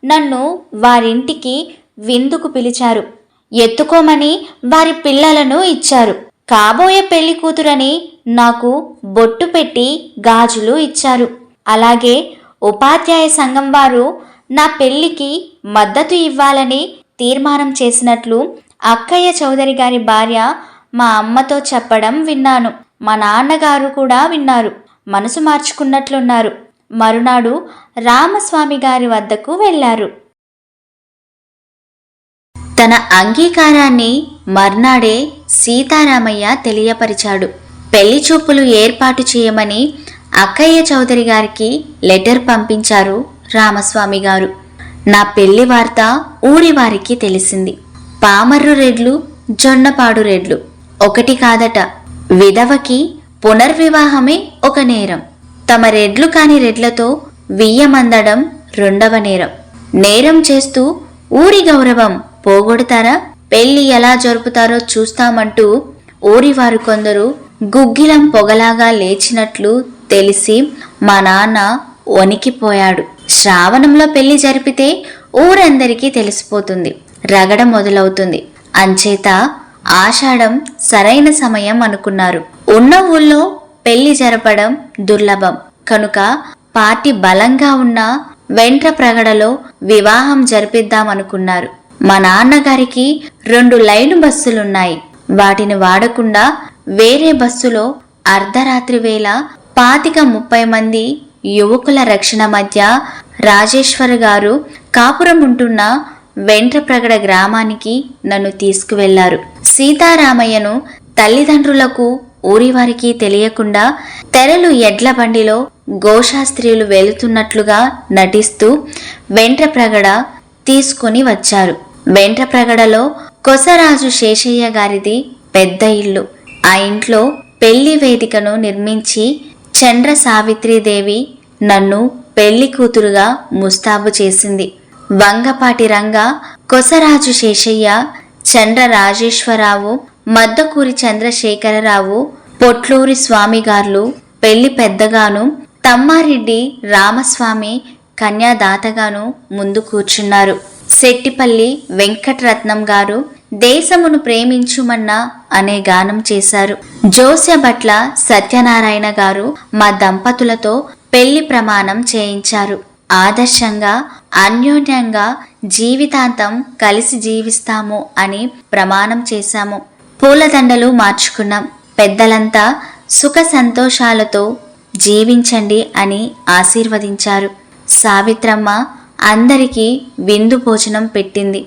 నన్ను వారింటికి విందుకు పిలిచారు. ఎత్తుకోమని వారి పిల్లలను ఇచ్చారు. కాబోయే పెళ్లి కూతురని నాకు బొట్టు పెట్టి గాజులు ఇచ్చారు. అలాగే ఉపాధ్యాయ సంఘం వారు నా పెళ్లికి మద్దతు ఇవ్వాలని తీర్మానం చేసినట్లు అక్కయ్య చౌదరి గారి భార్య మా అమ్మతో చెప్పడం విన్నాను. మా నాన్నగారు కూడా విన్నారు. మనసు మార్చుకున్నట్లున్నారు. మరునాడు రామస్వామి గారి వద్దకు వెళ్ళారు. తన అంగీకారాన్ని మర్నాడే సీతారామయ్య తెలియపరిచాడు. పెళ్లి చూపులు ఏర్పాటు చేయమని అక్కయ్య చౌదరి గారికి లెటర్ పంపించారు రామస్వామి గారు. నా పెళ్లి వార్త ఊరి వారికి తెలిసింది. పామర్రు రెడ్లు, జొన్నపాడు రెడ్లు ఒకటి కాదట. విధవకి పునర్వివాహమే ఒక నేరం. తమ రెడ్లు కాని రెడ్లతో వియ్యమందడం రెండవ నేరం. నేరం చేస్తూ ఊరి గౌరవం పోగొడతారా? పెళ్లి ఎలా జరుపుతారో చూస్తామంటూ ఊరివారు కొందరు గుగ్గిలం పొగలాగా లేచినట్లు తెలిసి మా నాన్న వణికిపోయాడు. శ్రావణంలో పెళ్లి జరిపితే ఊరందరికీ తెలిసిపోతుంది. రగడ మొదలవుతుంది. అంచేత ఆషాఢం సరైన సమయం అనుకున్నారు. ఉన్న ఊళ్ళో పెళ్లి జరపడం దుర్లభం కనుక పార్టీ బలంగా ఉన్న వెంట్రప్రగడలో వివాహం జరిపిద్దామనుకున్నారు. మా నాన్నగారికి 2 లైను బస్సులున్నాయి. వాటిని వాడకుండా వేరే బస్సులో అర్ధరాత్రి వేళ 25-30 మంది యువకుల రక్షణ మధ్య రాజేశ్వర్ గారు కాపురం ఉంటున్న వెంట్రప్రగడ గ్రామానికి నన్ను తీసుకువెళ్లారు. సీతారామయ్యను తల్లిదండ్రులకు ఊరివారికి తెలియకుండా తెరలు ఎడ్ల బండిలో గోశాస్త్రీలు వెళుతున్నట్లుగా నటిస్తూ వెంట్రప్రగడ తీసుకుని వచ్చారు. వెంట్రప్రగడలో కొసరాజు శేషయ్య గారిది పెద్ద ఇల్లు. ఆ ఇంట్లో పెళ్లి వేదికను నిర్మించి చంద్ర సావిత్రీదేవి నన్ను పెళ్లి కూతురుగా ముస్తాబు చేసింది. వంగపాటి రంగ, కొసరాజు శేషయ్య, చంద్ర రాజేశ్వరరావు, మద్దకూరి చంద్రశేఖరరావు, పొట్లూరి స్వామిగార్లు పెళ్లి పెద్దగాను, తమ్మారెడ్డి రామస్వామి కన్యాదాతగాను ముందు కూర్చున్నారు. శెట్టిపల్లి వెంకటరత్నం గారు దేశమును ప్రేమించుమన్నా అనే గానం చేశారు. జోస్యభట్ల సత్యనారాయణ గారు మా దంపతులతో పెళ్లి ప్రమాణం చేయించారు. ఆదర్శంగా అన్యోన్యంగా జీవితాంతం కలిసి జీవిస్తాము అని ప్రమాణం చేశాము. పూలదండలు మార్చుకున్నాం. పెద్దలంతా సుఖ సంతోషాలతో జీవించండి అని ఆశీర్వదించారు. సావిత్రమ్మ అందరికీ విందు భోజనం పెట్టింది.